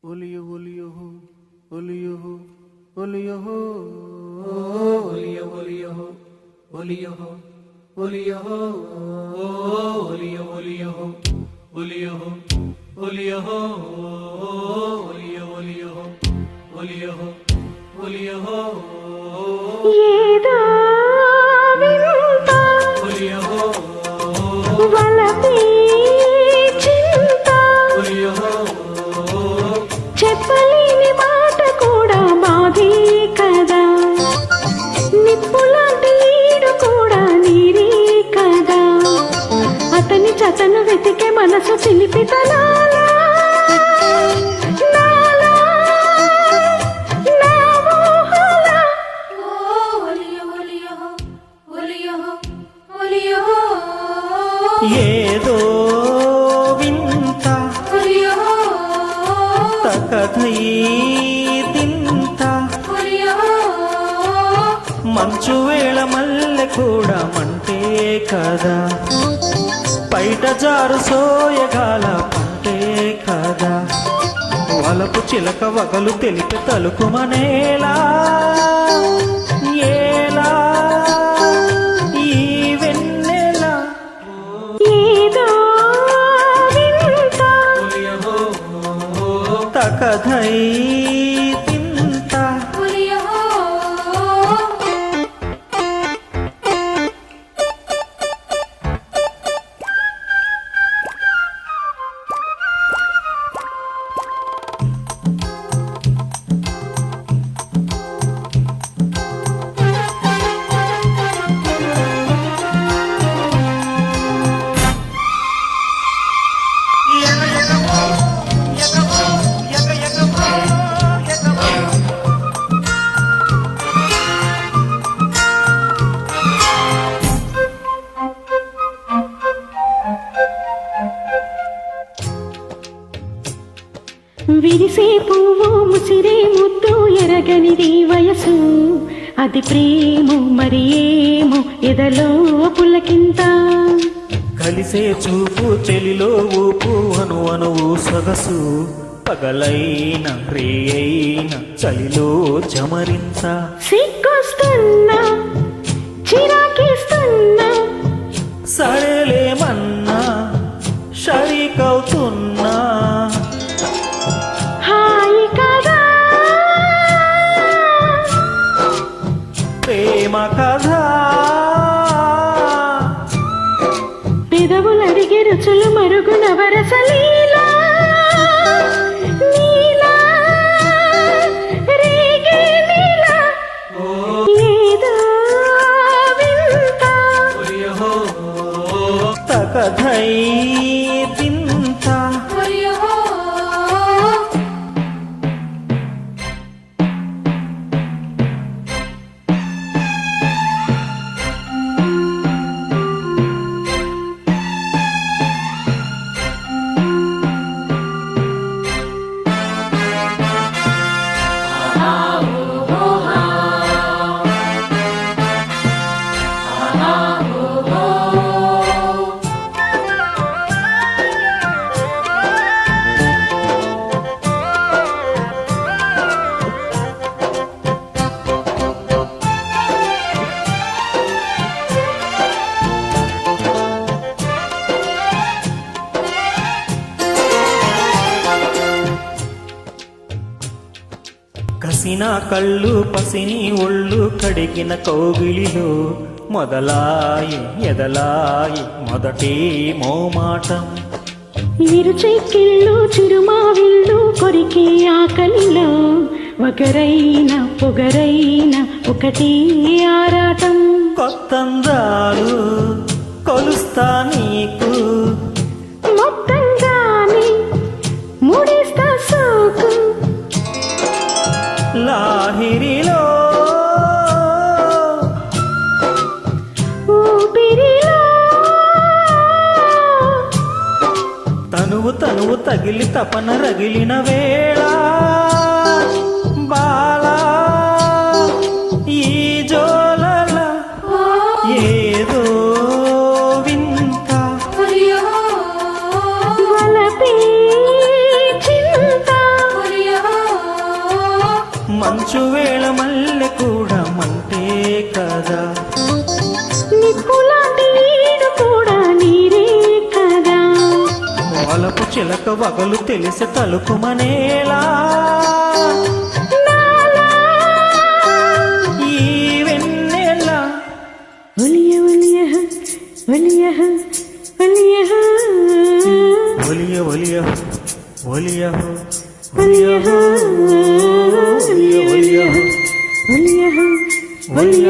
oleo oleo oleo oleo oleo oleo oleo oleo oleo oleo oleo oleo oleo oleo oleo oleo ఏదో వింత oleo వలపే చింత oleo చెప్పలేని మాట కూడా బాధే కదా, నిప్పులాంటి ఈడు కూడా నీరే కదా, అతని చతను వెతికే మనసు చిలిపితనాలా ఏదో వింత తకథై తింత మంచు వేళ మల్లె కూడా మంటే కదా, బయట జారు సోయగాల పంటే కదా, వలపు చిలక వగలు తెలిపి తలుకుమనేలా ఏలా ఈ వెన్నెల ఏదో వింత తకథై తింత విరిసే పువ్వు ముసిరే ముద్దు ఎరగనిది వయసు, అది ప్రేమ మరి ఏమో ఎదలో పులకింత, కలిసే చూపు చెలిలో ఊపు అను అనువు సొగసు, పగలైన రేయైన చలిలో జమరింత, సిగ్గొస్తున్నా చిరాకిస్తున్నా సరేలేమన్నా షరీకవుతున్నా, హాయి కదా ప్రేమ కథ పెదవులడిగే రుచులు మరుగున వరసలీలా నీలా రేగే నీలా ఏదో వింత తకథై తింత కసిన కళ్ళు పసిని ఒళ్ళు కడిగిన కౌగిలిలో మొదలాయి ఎదలాయి మొదటి మోమాటం, విరుచెక్కిళ్ళు చిరుమావిళ్ళు కొరికే ఆకలిలో ఒకరైన పొగరైన ఒకటి ఆరాటం, కొత్తందాలు కొలుస్తా నీకు మొత్తంగానే ముడిస్తా సోకు, లాహిరిలో ఊపిరిలో తనువు తనువు తగిలి తపన రగిలిన వేళ బాలా ఈ జోలల ఏదో వింత వలపే చింత మంచు వేళ మల్లె కూడా మంటే కదా నిప్పులాంటి ఈడు కూడా నీరే కదా వలపు చిలక వగలు తెలిసి తలుకుమనేలా ఈ వెన్నెల ఒలియ ఒలియ ఒలియ ఒలియ ఒలియ ఒలియ ఒలియ ఒలియ ఒలియ ఒలియ ఒలియ ఒలియ